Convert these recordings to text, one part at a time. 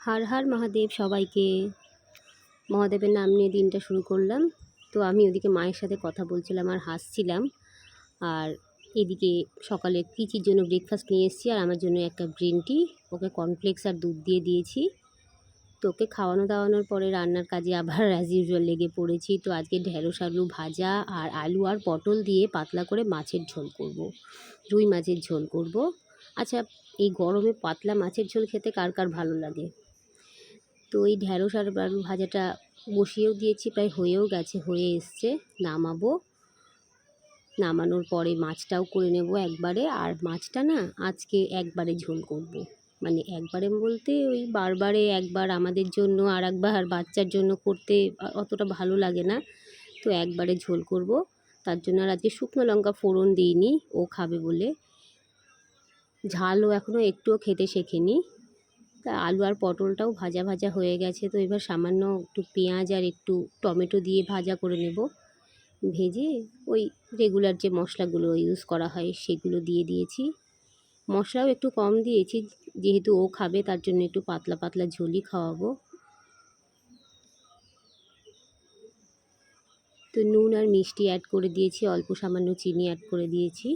হর হর মহাদেব সবাইকে। মহাদেবের নাম নিয়ে দিনটা শুরু করলাম। তো আমি ওদিকে মায়ের সাথে কথা বলছিলাম আর হাসছিলাম। আর এদিকে সকালে পিচির জন্য ব্রেকফাস্ট নিয়ে এসেছি, আর আমার জন্য একটা গ্রিন টি, ওকে কর্নফ্লেক্স আর দুধ দিয়ে দিয়েছি। তো ওকে খাওয়ানো দাওয়ানোর পরে রান্নার কাজে আবার অ্যাজ ইউজুয়াল লেগে পড়েছি। তো আজকে ঢেঁড়স আলু ভাজা আর আলু আর পটল দিয়ে পাতলা করে মাছের ঝোল করব, রুই মাছের ঝোল করব। আচ্ছা, এই গরমে পাতলা মাছের ঝোল খেতে কার কার ভালো লাগে? তো এই ঢ্যাঁড়স আর আলু ভাজাটা বসিয়েও দিয়েছি, প্রায় হয়ে এসছে। নামাবো, নামানোর পরে মাছটাও করে নেব একবারে। আর মাছটা না আজকে একবারে ঝোল করব, মানে একবারে বলতে ওই বারবারে একবার আমাদের জন্য আর একবার বাচ্চার জন্য করতে অতটা ভালো লাগে না। তো একবারে ঝোল করব, তার জন্য। আর আজকে শুকনো লঙ্কা ফোড়ন দিইনি, ও খাবে বলে। ঝালও এখনও একটুও খেতে শেখেনি। তা আলু আর পটলটাও ভাজা ভাজা হয়ে গেছে। তো এবার সামান্য একটু পেঁয়াজ আর একটু টমেটো দিয়ে ভাজা করে নেব। ভেজে ওই রেগুলার যে মশলাগুলো ইউজ করা হয় সেগুলো দিয়ে দিয়েছি। মশলাও একটু কম দিয়েছি, যেহেতু ও খাবে তার জন্য একটু পাতলা পাতলা ঝোলই খাওয়াবো। তো নুন আর মিষ্টি অ্যাড করে দিয়েছি, অল্প সামান্য চিনি অ্যাড করে দিয়েছি।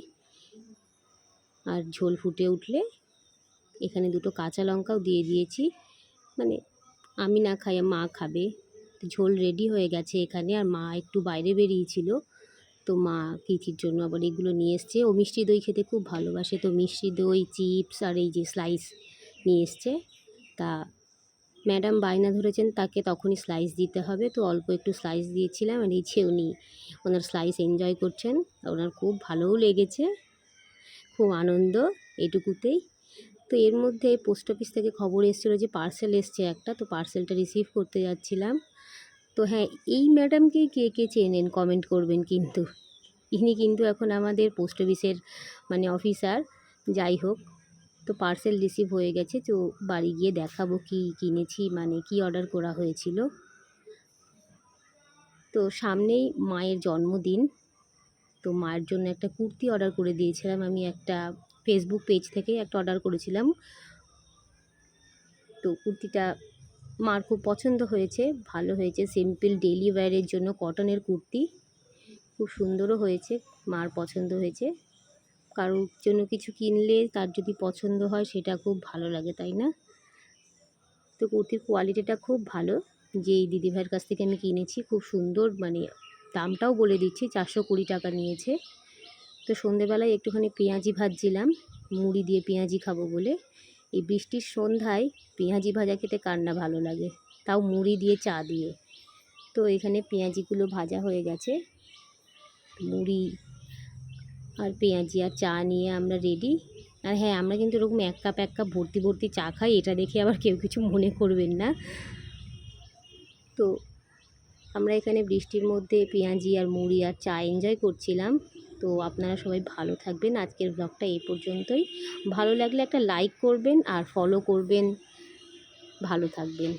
আর ঝোল ফুটে উঠলে এখানে দুটো কাঁচা লঙ্কাও দিয়ে দিয়েছি, মানে আমি না খাই, মা খাবে। ঝোল রেডি হয়ে গেছে এখানে। আর মা একটু বাইরে বেরিয়েছিল, তো মা পিচির জন্য আবার এগুলো নিয়ে এসছে। ও মিষ্টি দই খেতে খুব ভালোবাসে, তো মিষ্টি দই, চিপস আর এই যে স্লাইস নিয়ে এসছে। তা ম্যাডাম বায়না ধরেছেন তাকে তখনই স্লাইস দিতে হবে, তো অল্প একটু স্লাইস দিয়েছিলাম। আর এই যে উনি ওনার স্লাইস এনজয় করছেন, ওনার খুব ভালোও লেগেছে, খুব আনন্দ এটুকুতেই। তো এর মধ্যে পোস্ট অফিস থেকে খবর এসেছিলো যে পার্সেল এসছে একটা, তো পার্সেলটা রিসিভ করতে যাচ্ছিলাম। তো হ্যাঁ, এই ম্যাডামকেই কে কে চেনেন কমেন্ট করবেন কিন্তু। ইনি কিন্তু এখন আমাদের পোস্ট অফিসের মানে অফিসার। যাই হোক, তো পার্সেল রিসিভ হয়ে গেছে। তো বাড়ি গিয়ে দেখাবো কি কিনেছি, মানে কি অর্ডার করা হয়েছিল। তো সামনেই মায়ের জন্মদিন, তো মায়ের জন্য একটা কুর্তি অর্ডার করে দিয়েছিলাম আমি, একটা ফেসবুক পেজ থেকে একটা অর্ডার করেছিলাম। তো কুর্তিটা মার খুব পছন্দ হয়েছে, ভালো হয়েছে। সিম্পল ডেইলি ওয়্যারের জন্য কটনের কুর্তি, খুব সুন্দরও হয়েছে, মার পছন্দ হয়েছে। কারোর জন্য কিছু কিনলে তার যদি পছন্দ হয় সেটা খুব ভালো লাগে, তাই না? তো কুর্তির কোয়ালিটিটা খুব ভালো, যেই দিদিভাইয়ের কাছ থেকে আমি কিনেছি, খুব সুন্দর। মানে দামটাও বলে দিচ্ছি, 420 টাকা নিয়েছে। তো সন্ধেবেলায় একটুখানি পেঁয়াজি ভাজছিলাম, মুড়ি দিয়ে পেঁয়াজি খাবো বলে। এই বৃষ্টির সন্ধ্যায় পেঁয়াজি ভাজা খেতে কার না ভালো লাগে, তাও মুড়ি দিয়ে চা দিয়ে। তো এখানে পেঁয়াজিগুলো ভাজা হয়ে গেছে, মুড়ি আর পেঁয়াজি আর চা নিয়ে আমরা রেডি। আর হ্যাঁ, আমরা কিন্তু এরকম এক কাপ ভর্তি ভর্তি চা খাই, এটা দেখে আবার কেউ কিছু মনে করবেন না। তো আমরা এখানে বৃষ্টির মধ্যে পেঁয়াজি আর মুড়ি আর চা এনজয় করছিলাম। তো আপনারা সবাই ভালো থাকবেন। আজকের ব্লগটা এই পর্যন্তই। ভালো লাগলে একটা লাইক করবেন আর ফলো করবেন। ভালো থাকবেন।